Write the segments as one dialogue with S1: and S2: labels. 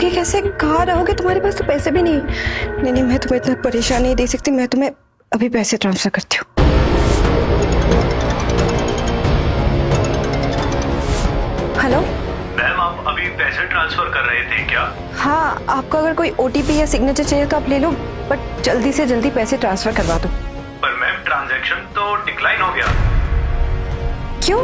S1: रहोगे कैसे, कहाँ रहोगे, तुम्हारे पास तो पैसे भी नहीं। नहीं नहीं, मैं तुम्हें इतना परेशान नहीं दे सकती, मैं तुम्हें अभी पैसे ट्रांसफर करती हूँ। हेलो
S2: मैम, आप अभी पैसे ट्रांसफर कर रहे थे क्या?
S1: हाँ, आपको अगर कोई OTP या सिग्नेचर चाहिए तो आप ले लो, बट जल्दी से जल्दी पैसे ट्रांसफर करवा दो।
S2: पर मैम, ट्रांजैक्शन तो डिक्लाइन हो गया।
S1: क्यों,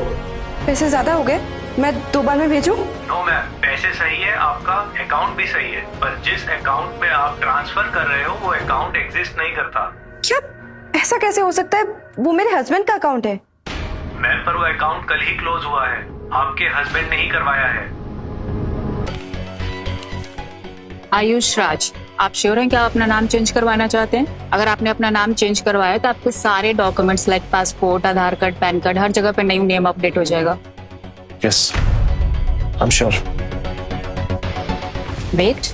S1: पैसे ज्यादा हो गए? मैं 2 बार में भेजूं?
S2: नो मैम, पैसे सही है, आपका अकाउंट भी सही है, पर जिस अकाउंट में आप ट्रांसफर कर रहे हो वो अकाउंट एग्जिस्ट नहीं करता।
S1: क्या, ऐसा कैसे हो सकता है? वो मेरे हस्बैंड का अकाउंट है।
S2: मैम, पर वो अकाउंट कल ही क्लोज हुआ है, आपके हस्बैंड ने ही करवाया है।
S3: आयुष राज, आप श्योर हैं कि आप अपना नाम चेंज करवाना चाहते हैं? अगर आपने अपना नाम चेंज करवाया तो आपके सारे डॉक्यूमेंट्स लाइक पासपोर्ट, आधार कार्ड, पैन कार्ड, हर जगह पे न्यू नेम अपडेट हो जाएगा।
S4: Yes, I'm sure.
S3: वेट,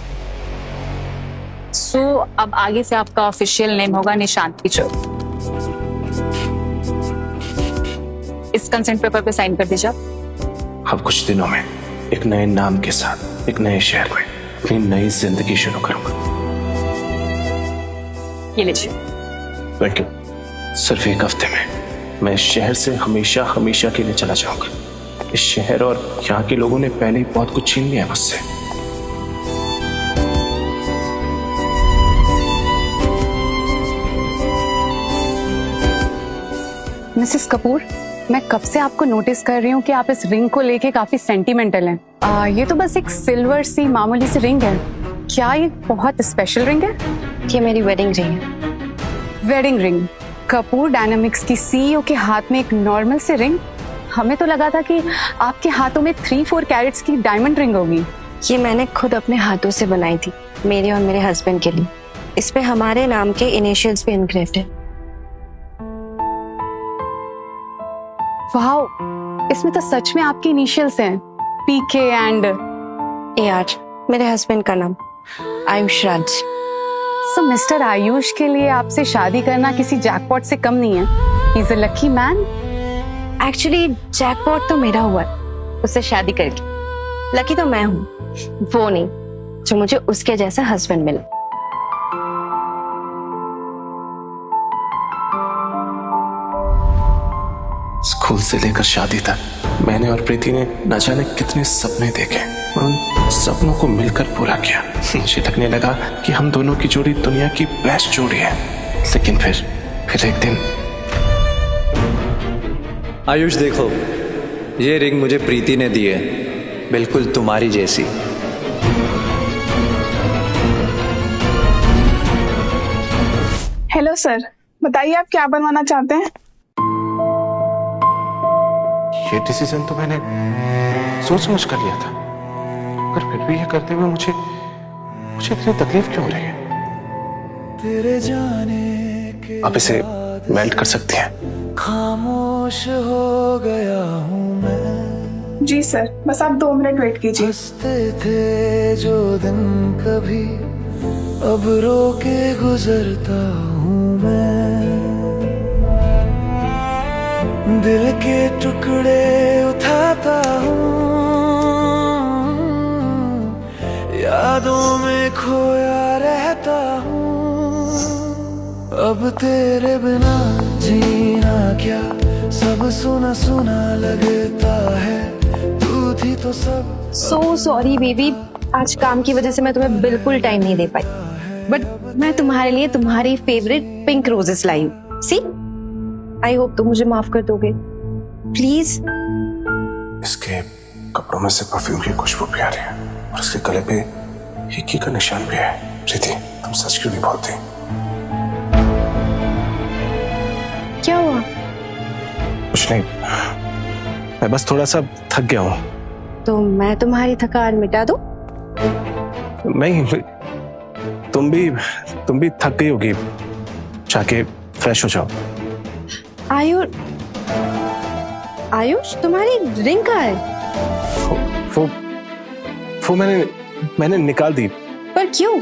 S3: सो अब आगे से आपका ऑफिशियल नेम होगा निशांत किशोर। इस कंसेंट पेपर पे साइन कर दीजिए आप।
S4: अब कुछ दिनों में एक नए नाम के साथ एक नए शहर में अपनी नई जिंदगी शुरू करूंगा।
S3: ये लीजिए।
S4: Thank you. सिर्फ एक हफ्ते में मैं इस शहर से हमेशा हमेशा के लिए चला जाऊंगा। इस शहर और यहाँ के लोगों ने पहले ही बहुत कुछ छीन लिया मुझसे।
S5: मिसेस कपूर, मैं कब से आपको नोटिस कर रही हूँ कि आप इस रिंग को लेके काफी सेंटिमेंटल हैं। ये तो बस एक सिल्वर सी मामूली सी रिंग है, क्या ये बहुत स्पेशल रिंग है?
S1: ये मेरी वेडिंग रिंग है।
S5: Wedding ring? कपूर डायनामिक्स की CEO के हाथ में एक नॉर्मल सी रिंग? हमें तो लगा था कि आपके हाथों में 3-4 कैरेट्स की डायमंड रिंग होगी।
S1: ये मैंने खुद अपने हाथों से बनाई थी, मेरे और मेरे हस्बैंड के लिए। इस पे हमारे नाम के इनिशियल्स भी एनग्रेव्ड है।
S5: वाओ, इसमें तो सच में आपके इनिशियल्स हैं, PK एंड
S1: AR, मेरे हस्बैंड का नाम, आयुष राज।
S5: सो मिस्टर आयुष के लिए आपसे शादी करना किसी जैकपॉट से कम नहीं है। He is a lucky man.
S1: Actually jackpot तो मेरा हुआ है उससे शादी करके, लकी तो मैं हूँ, वो नहीं जो मुझे उसके जैसा हस्बैंड मिला।
S4: स्कूल से लेकर शादी तक मैंने और प्रीति ने न जाने कितने सपने देखे और उन सपनों को मिलकर पूरा किया। मुझे लगने लगा कि हम दोनों की जोड़ी दुनिया की बेस्ट जोड़ी है। लेकिन फिर एक दिन
S6: आयुष देखो, ये रिंग मुझे प्रीति ने दी है, बिल्कुल तुम्हारी जैसी।
S7: हेलो सर, बताइए आप क्या बनवाना चाहते हैं?
S4: ये डिसीजन तो मैंने सोच समझ कर लिया था, पर फिर भी ये करते हुए मुझे इतनी तकलीफ क्यों हो रही है? आप इसे मेल्ट कर सकती हैं?
S8: खामोश हो गया हूँ मैं।
S7: जी सर, बस आप 2 मिनट वेट कीजिए।
S8: हंसते थे जो दिन कभी, अब रो के गुजरता हूँ मैं। दिल के टुकड़े उठाता हूँ, यादों में खोया रहता हूँ। अब तेरे बिना जीना क्या, सब सुना सुना लगता है, तू थी तो सब।
S1: सो सॉरी बेबी, आज काम की वजह से मैं तुम्हें बिल्कुल टाइम नहीं दे पाई, बट मैं तुम्हारे लिए तुम्हारी फेवरेट पिंक रोजेस लाई हूँ। सी, आई होप तुम मुझे माफ कर दोगे, प्लीज।
S4: इसके कपड़ों में से परफ्यूम की खुशबू भी आ रही है और इसके गले पे हिक्की का निशान भी है। प्रीति, तुम सच क्यों नहीं बोलती?
S1: क्या हुआ?
S4: कुछ नहीं, मैं बस थोड़ा सा थक गया हूँ।
S1: तो मैं तुम्हारी थकान मिटा दूं?
S4: नहीं, तुम भी थक गई होगी, जाके फ्रेश हो जाओ।
S1: आयुष, तुम्हारी रिंग कहाँ है?
S4: वो मैंने निकाल दी।
S1: पर क्यों?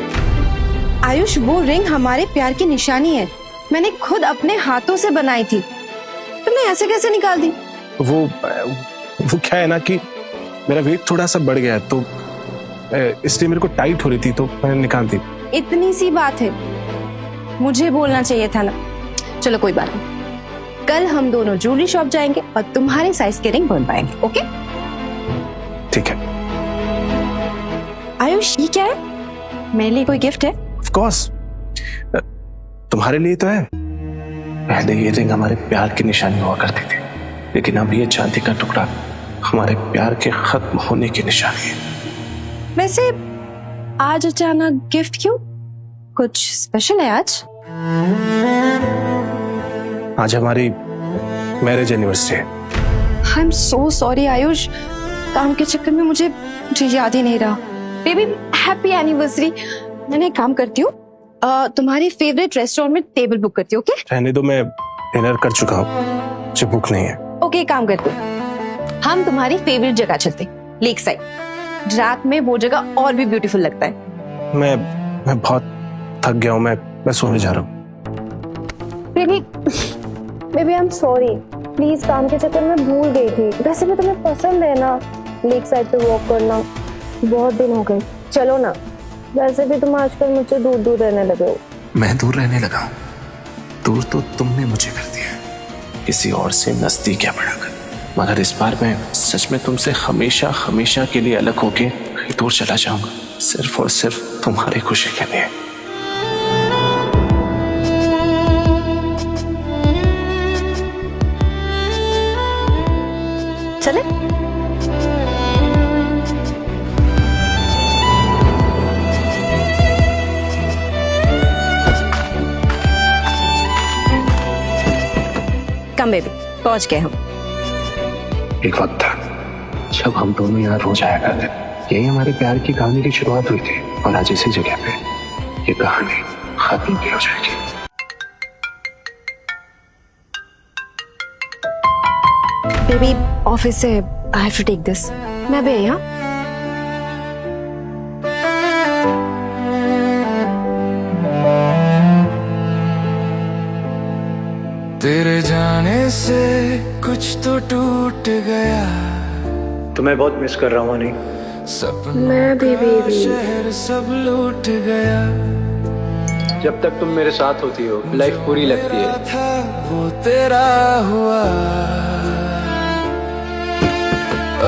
S1: आयुष, वो रिंग हमारे प्यार की निशानी है, मैंने खुद अपने हाथों से बनाई थी, तुमने ऐसे कैसे निकाल दी?
S4: वो क्या है ना कि मेरा वेट थोड़ा सा बढ़ गया है, तो इसलिए मेरे को टाइट हो रही थी तो मैंने निकाल दी।
S1: इतनी सी बात है, मुझे बोलना चाहिए था ना। चलो कोई बात नहीं, कल हम दोनों ज्वेलरी शॉप जाएंगे और तुम्हारे साइज के रिंग बनवाएंगे। ओके?
S4: ठीक है।
S1: आयुष, ये क्या है? मेरे लिए कोई गिफ्ट है?
S4: ऑफ कोर्स, तुम्हारे लिए तो है। पहले ये रिंग हमारे प्यार की निशानी हुआ करती थी, लेकिन अब ये चांदी का टुकड़ा हमारे प्यार के खत्म होने की निशानी है।
S1: वैसे आज अचानक गिफ्ट क्यों? कुछ स्पेशल है आज?
S4: आज हमारी मैरिज एनिवर्सरी है।
S1: I am so sorry Ayush, काम के चक्कर में मुझे याद ही नहीं रहा। Baby happy anniversary. मैंने एक काम करती हूँ, तुम्हारी फेवरेट रेस्टोरेंट में टेबल बुक करती हूँ। ओके?
S4: रहने दो, मैं डिनर कर चुका हूँ, मुझे भूख नहीं है।
S1: ओके, काम करते हैं, हम तुम्हारी फेवरेट जगह चलते हैं, लेक साइड। रात में वो जगह और भी ब्यूटीफुल लगता है।
S4: मैं बहुत थक गया हूँ, मैं सोने जा रहा हूँ।
S1: Baby I am sorry, please काम के चक्कर में भूल गई थी। वैसे भी तुम्हें पसंद है ना लेक साइड पे वॉक करना, बहुत दिन हो गए। चलो ना, वैसे भी तुम आजकल मुझसे दूर दूर रहने लगे हो।
S4: मैं दूर रहने लगा हूँ? दूर तो तुमने मुझे कर दिया, किसी और से नजदीक या बढ़ाकर। मगर इस बार मैं सच में तुमसे हमेशा हमेशा के लिए अलग होके कहीं दूर चला जाऊंगा, सिर्फ और सिर्फ तुम्हारी खुशी के लिए।
S1: चले? कम बेबी, पहुंच गए हम।
S4: एक वक्त था जब हम दोनों यहाँ रोज आया करते। यही हमारे प्यार की कहानी की शुरुआत हुई थी, और आज इसी जगह पे ये कहानी खत्म भी हो जाएगी।
S1: बेबी ऑफिस से I have to take this. मैं भी यहाँ।
S8: तेरे जाने से कुछ तो टूट गया,
S6: तुम्हें बहुत मिस कर रहा हूँ नहीं।
S8: सपना
S1: मैं भी बेबी।
S8: शहर सब लूट गया।
S6: जब तक तुम मेरे साथ होती हो लाइफ पूरी लगती है।
S8: था वो तेरा हुआ,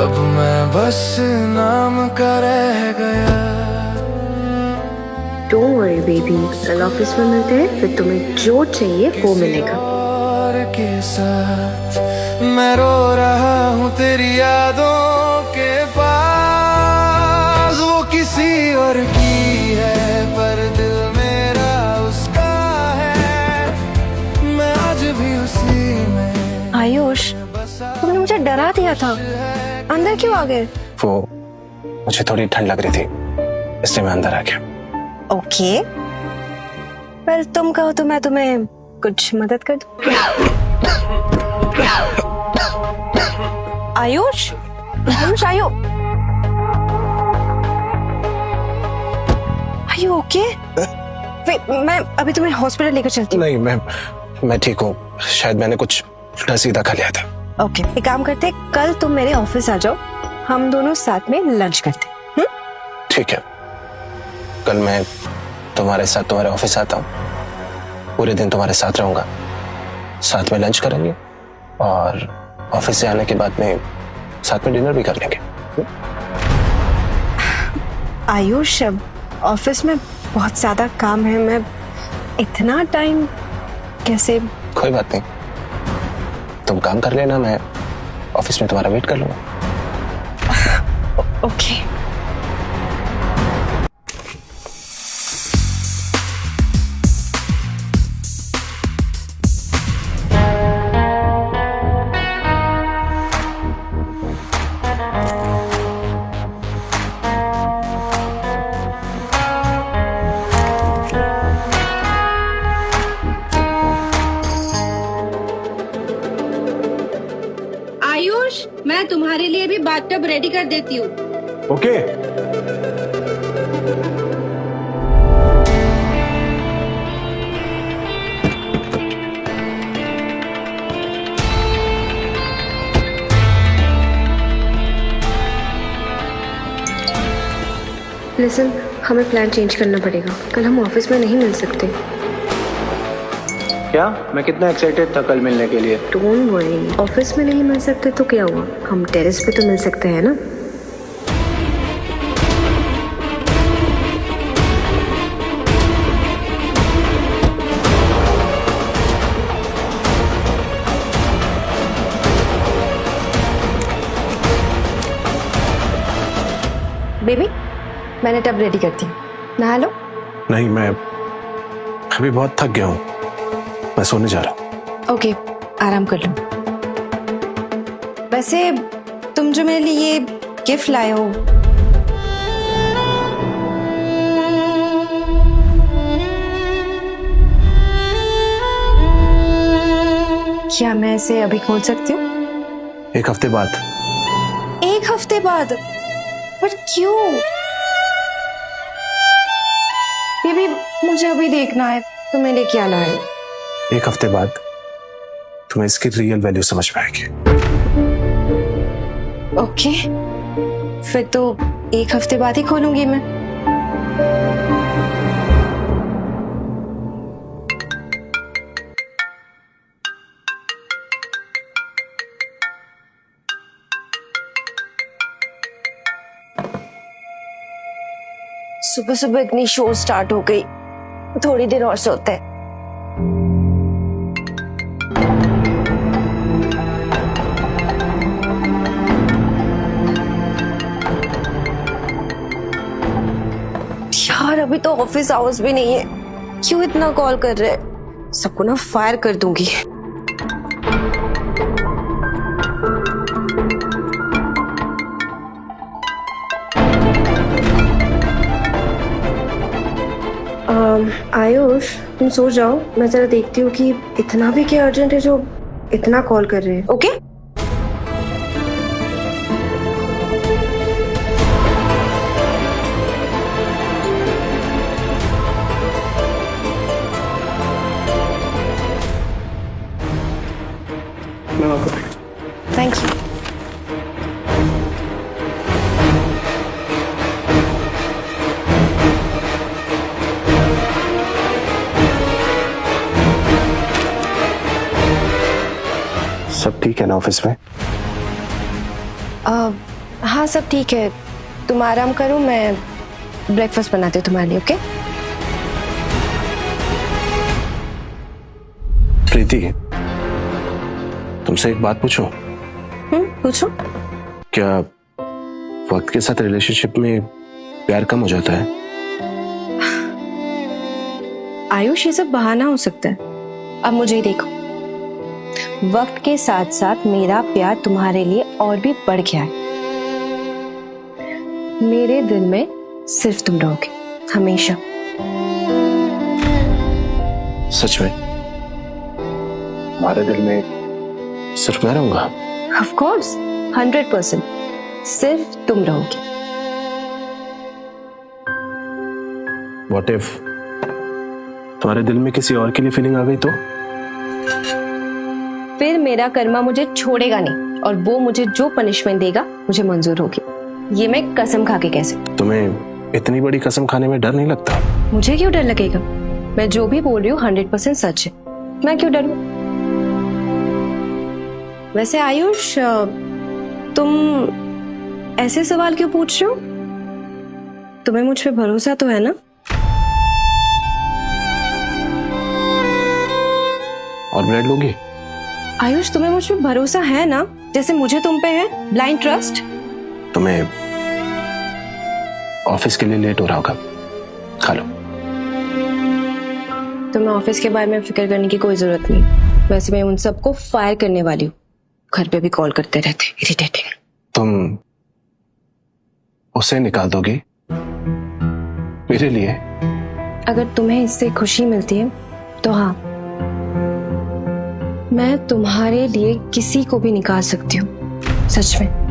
S8: अब मैं बस नाम का रह गया।
S1: डोंट वरी बेबी, कल ऑफिस में मिलते हैं, फिर तुम्हें जो चाहिए वो मिलेगा।
S8: और के साथ मैं रो रहा हूँ तेरी यादों के पास। वो किसी और की है पर दिल मेरा उसका है, मैं आज भी उसी में।
S1: आयुष, तुमने मुझे डरा दिया था, अंदर क्यों आ गए?
S4: वो मुझे थोड़ी ठंड लग रही थी, इसलिए मैं अंदर आ गया।
S1: ओके, पर तुम कहो तो मैं तुम्हें कुछ मदद कर दूं। आयुष, आयुष, आयु ओके? मैं अभी तुम्हें हॉस्पिटल लेकर चलती हूँ।
S4: नहीं, मैं ठीक हूँ, शायद मैंने कुछ उल्टा सीधा खा लिया था।
S1: ओके, एक काम करते, कल तुम मेरे ऑफिस आ जाओ, हम दोनों साथ में लंच करते।
S4: ठीक है, कल मैं तुम्हारे साथ तुम्हारे ऑफिस आता हूँ, पूरे दिन तुम्हारे साथ रहूंगा, साथ में लंच करेंगे और ऑफिस से आने के बाद में साथ में डिनर भी कर लेंगे।
S1: आयुष, ऑफिस में बहुत ज्यादा काम है, मैं इतना टाइम कैसे?
S4: कोई बात नहीं, तुम काम कर लेना, मैं ऑफिस में तुम्हारा वेट कर लूंगा।
S1: ओके।
S9: आयुष, मैं तुम्हारे लिए भी बाथटब रेडी कर देती हूँ।
S4: ओके।
S9: लिसन, हमें प्लान चेंज करना पड़ेगा। कल हम ऑफिस में नहीं मिल सकते।
S6: क्या? मैं कितना एक्साइटेड था कल मिलने के लिए।
S9: डोंट वरी, ऑफिस में नहीं मिल सकते तो क्या हुआ, हम टेरेस पे तो मिल सकते हैं ना।
S1: बेबी, मैंने टब रेडी करती हूँ, नहा लो।
S4: नहीं, मैं अभी बहुत थक गया हूँ, मैं सोने जा रहा हूँ।
S1: ओके, आराम कर लो। वैसे तुम जो मेरे लिए ये गिफ्ट लाए हो, क्या मैं इसे अभी खोल सकती हूँ?
S4: 1 हफ्ते बाद।
S1: 1 हफ्ते बाद? पर क्यों? बेबी, मुझे अभी देखना है तुम्हें लिए क्या लाए।
S4: 1 हफ्ते बाद तुम्हें इसकी रियल वैल्यू समझ पाएगी।
S1: ओके, फिर तो 1 हफ्ते बाद ही खोलूंगी मैं। सुबह सुबह इतनी शो स्टार्ट हो गई, थोड़ी देर और सोते हैं। यार, अभी तो ऑफिस आवर्स भी नहीं है, क्यों इतना कॉल कर रहे हैं? सबको ना फायर कर दूंगी। आयुष, तुम सो जाओ, मैं जरा देखती हूँ कि इतना भी क्या अर्जेंट है जो इतना कॉल कर रहे हैं। ओके? Thank you.
S4: सब ठीक है ना ऑफिस में?
S1: हाँ, सब ठीक है। तुम आराम करो, मैं ब्रेकफास्ट बनाती हूँ तुम्हारे लिए। ओके?
S4: प्रीति, तुमसे एक बात पूछूं?
S1: पूछो।
S4: क्या वक्त के साथ रिलेशनशिप में प्यार कम हो जाता है?
S1: आयुष, ये सब बहाना हो सकता है। अब मुझे ही देखो, वक्त के साथ साथ मेरा प्यार तुम्हारे लिए और भी बढ़ गया है। मेरे दिल में सिर्फ तुम रहोगे, हमेशा।
S4: सच में? हमारे दिल में सिर्फ मैं रहूंगा?
S1: ऑफ कोर्स, 100% सिर्फ तुम रहोगे।
S4: व्हाट इफ तुम्हारे दिल में किसी और के लिए फीलिंग आ गई तो?
S1: फिर मेरा कर्मा मुझे छोड़ेगा नहीं, और वो मुझे जो पनिशमेंट देगा मुझे मंजूर होगी। ये मैं कसम खा के कह सकती।
S4: तुम्हें इतनी बड़ी कसम खाने में डर नहीं लगता?
S1: मुझे क्यों डर लगेगा? मैं जो भी बोल रही हूँ 100% सच है, मैं क्यों डरूं? वैसे आयुष, तुम ऐसे सवाल क्यों पूछ रहे हो? तुम्हें मुझ पे भरोसा तो है ना?
S4: और ब्रेड लोगी?
S1: आयुष, तुम्हें मुझ पे भरोसा है ना, जैसे मुझे तुम पे है? Blind trust.
S4: तुम्हें ऑफिस के लिए लेट हो रहा होगा, खा लो।
S1: तुम्हें ऑफिस के बारे में फिक्र करने की कोई जरूरत नहीं। वैसे मैं उन सबको फायर करने वाली हूँ, घर पे भी कॉल करते रहते, इरिटेटिंग।
S4: तुम उसे निकाल दोगी मेरे लिए?
S1: अगर तुम्हें इससे खुशी मिलती है तो हाँ, मैं तुम्हारे लिए किसी को भी निकाल सकती हूँ, सच में।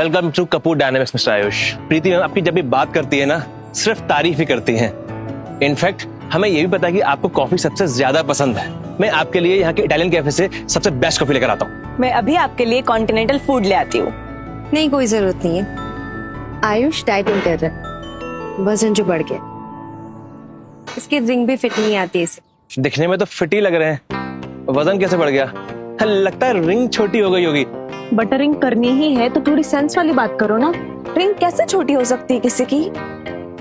S10: Welcome to Kapoor dynamics mister Ayush. Preeti ma'am आपकी जब भी बात करती है ना, सिर्फ तारीफ ही करती हैं। इनफैक्ट हमें ये भी पता है कि आपको कॉफी सबसे ज्यादा पसंद है। मैं आपके लिए यहाँ के इटालियन कैफे से सबसे बेस्ट कॉफी लेकर आता हूँ।
S11: मैं अभी आपके लिए कॉन्टिनेंटल फूड ले आती हूँ।
S1: नहीं, कोई जरूरत नहीं है। आयुष डाइटिंग कर रहा है, वजन जो बढ़ गया, इसकी रिंग भी फिट नहीं आती इसे।
S10: दिखने में तो फिट ही लग रहे हैं, वजन कैसे बढ़ गया? लगता है रिंग छोटी हो गई होगी।
S11: बटरिंग करनी ही है तो थोड़ी सेंस वाली बात करो ना। रिंग कैसे छोटी हो सकती है किसी की?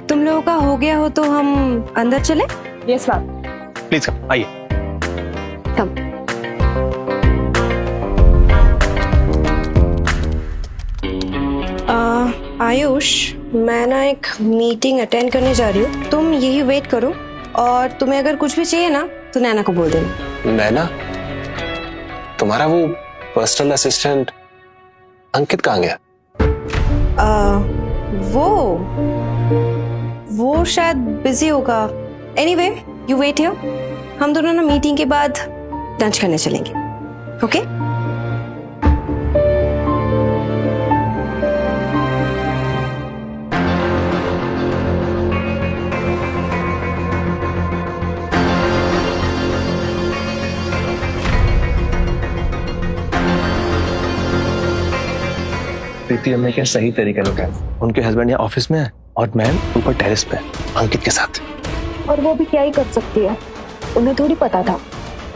S1: तुम लोगों का हो गया हो तो हम अंदर चले?
S11: Yes ma'am.
S10: प्लीज कम, आइए।
S1: कम। आयुष, मैं ना एक मीटिंग अटेंड करने जा रही हूँ, तुम यही वेट करो और तुम्हें अगर कुछ भी चाहिए ना तो नैना को बोल देना।
S4: नैना? तुम्हारा वो पर्सनल असिस्टेंट अंकित कहाँ गया?
S1: वो शायद बिजी होगा। एनीवे, यू वेट हियर, हम दोनों ना मीटिंग के बाद लंच करने चलेंगे। ओके?
S10: प्रीति हमने क्या सही तरीका लगाया। उनके हस्बैंड यहाँ ऑफिस में है और मैम ऊपर टेरेस पे अंकित के साथ।
S11: और वो भी क्या ही कर सकती है, उन्हें थोड़ी पता था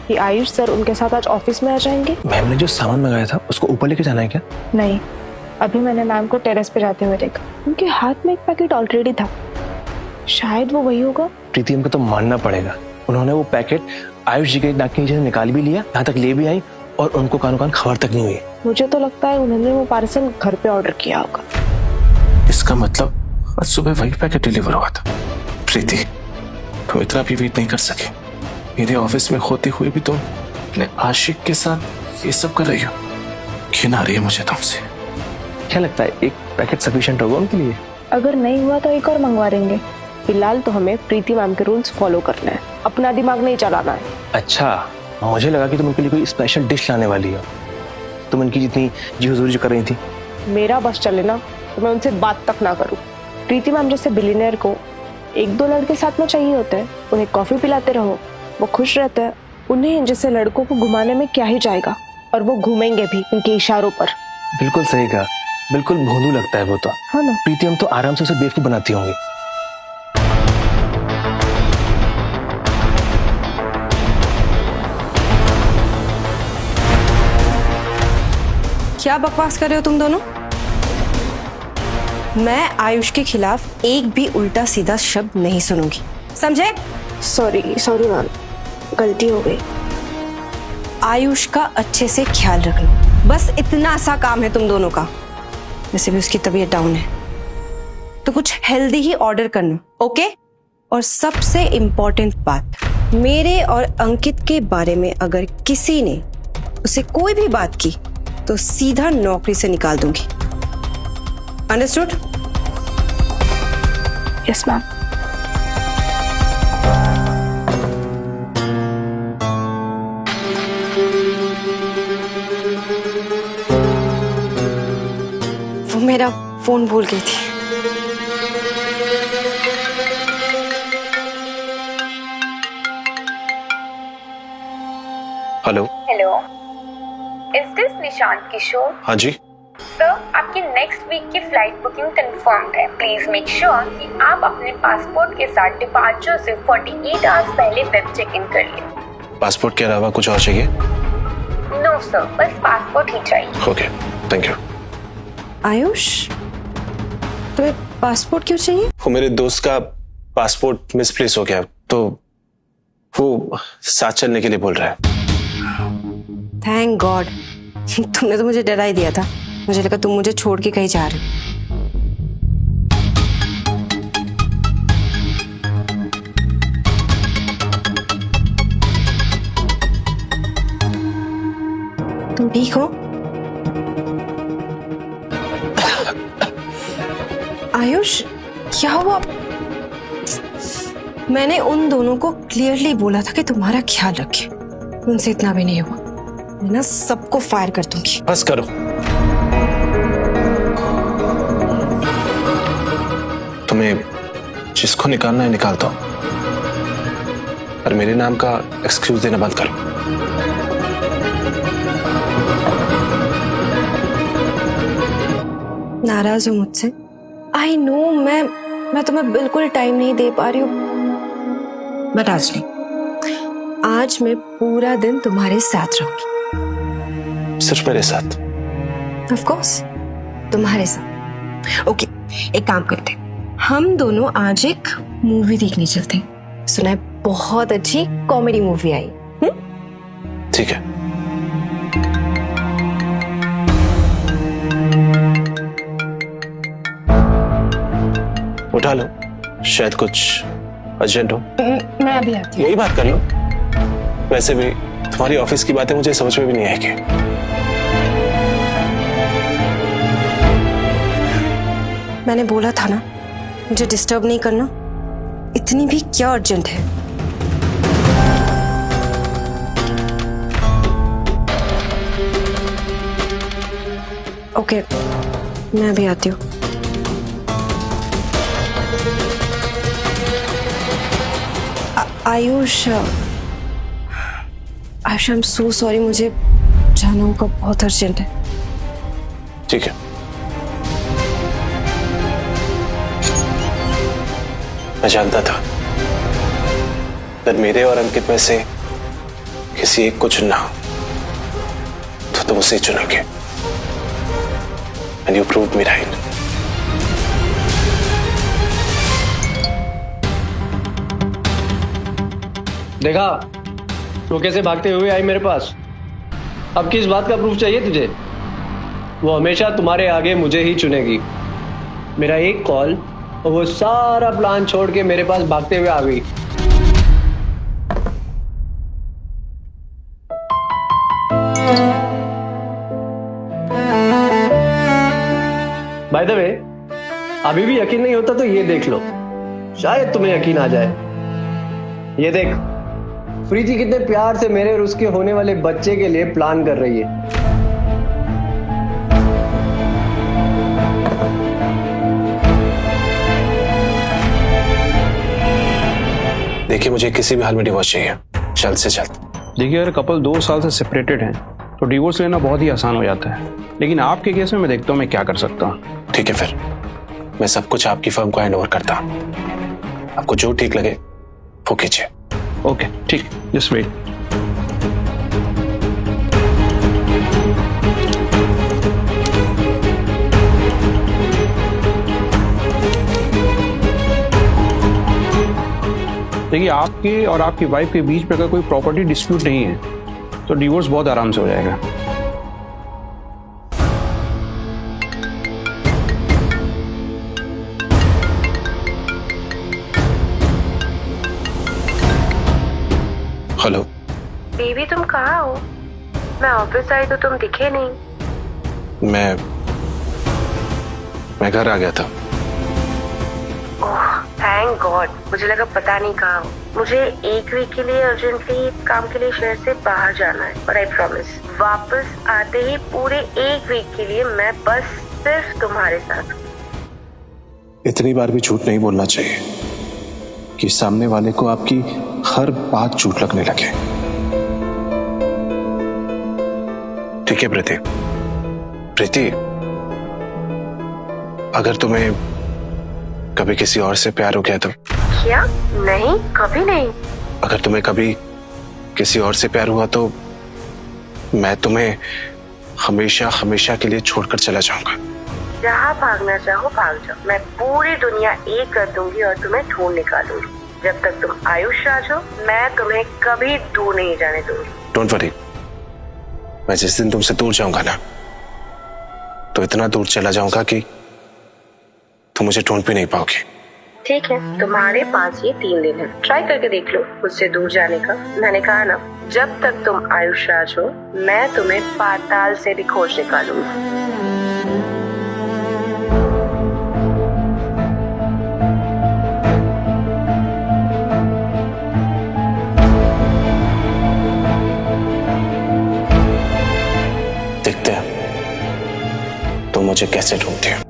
S11: कि आयुष सर उनके साथ आज ऑफिस में आ जाएंगे।
S10: मैम ने जो सामान मंगाया था उसको ऊपर लेके जाना है क्या?
S11: नहीं, अभी मैंने मैम को टेरेस पे जाते हुए देखा, उनके हाथ में एक पैकेट ऑलरेडी था, शायद वो वही होगा।
S10: प्रीति हमको तो मानना पड़ेगा, उन्होंने वो पैकेट आयुष जी के नाक के नीचे से निकाल भी लिया, यहाँ तक ले भी आई और उनको कानों कान खबर तक नहीं हुई।
S11: मुझे तो लगता है उन्होंने वो पार्सल घर पे ऑर्डर किया होगा।
S4: इसका मतलब आज सुबह वही पैकेट डिलीवर हुआ था। प्रीति, तुम इतना भी वेट नहीं कर सके। मेरे ऑफिस में होते हुए भी तुम अपने आशिक के साथ ये सब कर रही हो। घिन आ रही है मुझे तुमसे।
S10: क्या लगता है एक पैकेट सफिशिएंट होगा उनके लिए?
S11: अगर नहीं हुआ तो एक और मंगवा देंगे। फिलहाल तो हमें प्रीति मैम के रूल्स फॉलो करना है, अपना दिमाग नहीं चलाना है।
S10: अच्छा, मुझे लगा कि तुम उनके लिए कोई स्पेशल डिश लाने वाली हो। तुम उनकी जितनी जी हुजूरी जो कर रही थी।
S11: मेरा बस चले ना तो मैं उनसे बात तक ना करूं। प्रीति मैम जैसे बिलियनियर को एक दो लड़के साथ में चाहिए होते हैं, उन्हें कॉफी पिलाते रहो, वो खुश रहते हैं। उन्हें जैसे लड़कों को घुमाने में क्या ही जाएगा, और वो घूमेंगे भी उनके इशारों पर।
S10: बिल्कुल सही कहा, बिल्कुल भोंदू लगता है वो तो।
S11: हाँ ना?
S10: प्रीति हम तो आराम से उसे बेवकूफ बनाती होंगी।
S1: क्या बकवास कर रहे हो तुम दोनों? मैं आयुष के खिलाफ एक भी उल्टा सीधा शब्द नहीं सुनूंगी, समझे?
S11: सॉरी मैम, गलती हो गई।
S1: आयुष का अच्छे से ख्याल रखना, बस इतना सा काम है तुम दोनों का। वैसे भी उसकी तबीयत डाउन है तो कुछ हेल्दी ही ऑर्डर करना, ओके? और सबसे इम्पोर्टेंट बात, मेरे और अंकित के बारे में अगर किसी ने उसे कोई भी बात की तो सीधा नौकरी से निकाल दूंगी। अंडरस्टूड?
S11: Yes ma'am.
S1: वो मेरा फोन भूल गई थी।
S4: हेलो।
S12: इज दिस निशांत किशोर?
S4: हाँ जी।
S12: सर, आपकी नेक्स्ट वीक की फ्लाइट बुकिंग कंफर्म्ड है। प्लीज मेक श्योर कि आप अपने पासपोर्ट के साथ डिपार्चर से 48 आवर्स पहले वेब चेक इन कर लें।
S4: पासपोर्ट के अलावा कुछ और चाहिए?
S12: नो सर, बस पासपोर्ट ही चाहिए।
S4: Okay, thank you.
S1: आयुष, तुम्हें पासपोर्ट क्यों चाहिए?
S4: वो मेरे दोस्त का पासपोर्ट मिसप्लेस हो गया तो वो साथ चलने के लिए बोल रहा है।
S1: थैंक गॉड, तुमने तो मुझे डरा ही दिया था। मुझे लगा तुम मुझे छोड़ के कहीं जा रहे हो। तुम ठीक हो? आयुष, क्या हुआ? मैंने उन दोनों को क्लियरली बोला था कि तुम्हारा ख्याल रखे, उनसे इतना भी नहीं हुआ। मैं ना सबको फायर कर दूंगी।
S4: बस करो। तुम्हें जिसको निकालना है निकाल दो, पर मेरे नाम का एक्सक्यूज देना बंद करो।
S1: नाराज हो मुझसे? आई नो, मैं तुम्हें बिल्कुल टाइम नहीं दे पा रही हूँ, बट आज नहीं, आज मैं पूरा दिन तुम्हारे साथ रहूंगी।
S4: सिर्फ मेरे साथ?
S1: ऑफ कोर्स, तुम्हारे साथ। ओके, एक काम करते हैं, हम दोनों आज एक मूवी देखने चलते हैं। सुना है बहुत अच्छी कॉमेडी मूवी आई।
S4: ठीक है। उठा लो, शायद कुछ अर्जेंट हो।
S1: मैं अभी आती हूँ।
S4: यही बात कर लो। वैसे भी तुम्हारी ऑफिस की बातें मुझे समझ में भी नहीं आएगी।
S1: मैंने बोला था ना, मुझे डिस्टर्ब नहीं करना। इतनी भी क्या अर्जेंट है? ओके, मैं अभी आती हूँ। Ayush, I am so sorry, मुझे जाना होगा, बहुत अर्जेंट है।
S4: ठीक है, मैं जानता था जब मेरे और अंकित में से किसी एक को चुनना हो तो तुम उसे चुनोगे, and you proved me right.
S6: देखा वो कैसे भागते हुए आई मेरे पास। अब किस बात का प्रूफ चाहिए तुझे? वो हमेशा तुम्हारे आगे मुझे ही चुनेगी। मेरा एक कॉल और वो सारा प्लान छोड़ के मेरे पास भागते हुए आ गई। बाय द वे, अभी भी यकीन नहीं होता तो ये देख लो, शायद तुम्हें यकीन आ जाए। ये देख, प्रीति कितने प्यार से मेरे और उसके होने वाले बच्चे के लिए प्लान कर रही है।
S4: देखिए, मुझे किसी भी हाल में डिवोर्स चाहिए, जल्द से जल्द।
S13: देखिए, अगर कपल 2 साल से सेपरेटेड हैं तो डिवोर्स लेना बहुत ही आसान हो जाता है, लेकिन आपके केस में मैं देखता हूँ मैं क्या कर सकता हूँ।
S4: ठीक है, फिर मैं सब कुछ आपकी फर्म को हैंड ओवर करता हूँ। आपको जो ठीक लगे वो कीजिए।
S13: ओके, ठीक, जस्ट वेट। देखिए, आपके और आपकी वाइफ के बीच में अगर कोई प्रॉपर्टी डिस्प्यूट नहीं है तो डिवोर्स बहुत आराम से हो जाएगा।
S4: हेलो
S9: बेबी, तुम कहाँ हो? मैं ऑफिस आई तो तुम दिखे नहीं।
S4: मैं घर आ गया था।
S9: ओह, थैंक गॉड। मुझे लगा पता नहीं कहाँ हो। मुझे एक वीक के लिए अर्जेंटली काम के लिए शहर से बाहर जाना है, और आई प्रॉमिस वापस आते ही पूरे एक वीक के लिए मैं बस सिर्फ तुम्हारे साथ।
S4: इतनी बार भी झूठ नहीं बोलना चाहिए कि सामने वाले को आपकी हर बात झूठ लगने लगे। ठीक है प्रीति, प्रीति, अगर तुम्हें कभी किसी और से प्यार हो गया तो?
S9: क्या? नहीं, कभी नहीं।
S4: अगर तुम्हें कभी किसी और से प्यार हुआ तो मैं तुम्हें हमेशा हमेशा के लिए छोड़कर चला जाऊंगा।
S9: जहाँ भागना चाहो भाग जाओ। मैं पूरी दुनिया एक कर दूंगी और तुम्हें ढूंढ निकालूंगी। जब तक तुम आयुष राज हो, मैं तुम्हें कभी दूर नहीं जाने दूंगी।
S4: डोंट वरी, मैं जिस दिन तुमसे दूर जाऊंगा ना, तो इतना दूर चला जाऊंगा कि तुम मुझे ढूंढ भी नहीं पाओगे।
S9: ठीक है, तुम्हारे पास ये 3 दिन है, ट्राई करके देख लो मुझसे दूर जाने का। मैंने कहा ना, जब तक तुम आयुष राज हो, मैं तुम्हें पाताल से भी खोज निकालूंगी।
S4: देखते हैं तुम मुझे कैसे ढूंढते हो।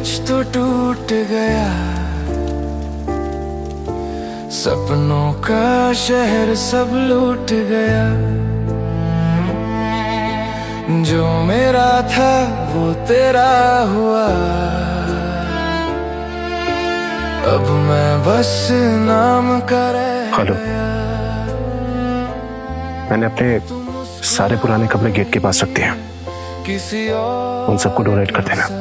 S8: कुछ तो टूट गया, सपनों का शहर सब लूट गया, जो मेरा था वो तेरा हुआ, अब मैं बस नाम का रह
S4: हेलो, मैंने अपने सारे पुराने कपड़े गेट के पास रख दिए हैं,
S8: किसी और
S4: उन सबको डोनेट कर देना।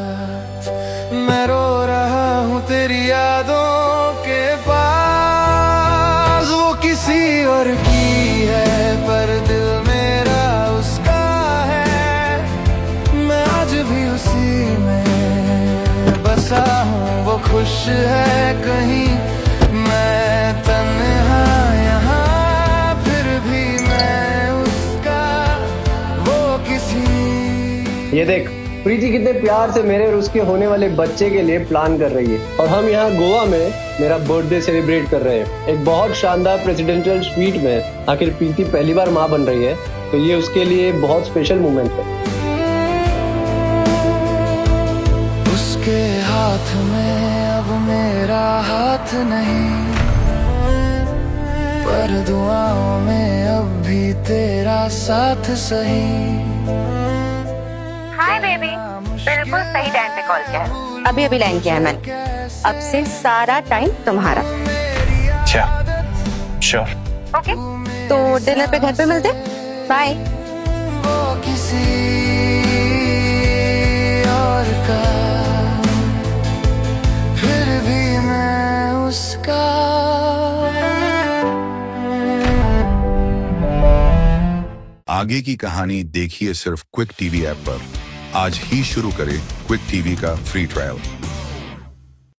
S8: मैं रो रहा हूँ तेरी यादों के पास, वो किसी और की है पर दिल मेरा उसका है, मैं आज भी उसी में बसा हूँ, वो खुश है कहीं, मैं तन्हा यहाँ, फिर भी मैं उसका, वो किसी।
S6: ये देख, प्रीति कितने प्यार से मेरे और उसके होने वाले बच्चे के लिए प्लान कर रही है, और हम यहाँ गोवा में मेरा बर्थडे सेलिब्रेट कर रहे हैं एक बहुत शानदार प्रेसिडेंशियल स्वीट में। आखिर प्रीति पहली बार माँ बन रही है, तो ये उसके लिए बहुत स्पेशल मोमेंट है।
S8: उसके हाथ में अब मेरा हाथ नहीं, पर दुआओं में अब भी तेरा साथ सही।
S9: हाय बेबी, बिल्कुल सही टाइम पे कॉल किया है।
S1: अभी लाइन किया है मैंने, अब से सारा टाइम तुम्हारा।
S4: श्योर।
S1: ओके, तो डिनर पे घर पे मिलते, बाय।
S8: वो किसी और का, फिर भी मैं उसका।
S14: आगे की कहानी देखिए सिर्फ क्विक टीवी ऐप पर। आज ही शुरू करें क्विक टीवी का फ्री ट्रायल।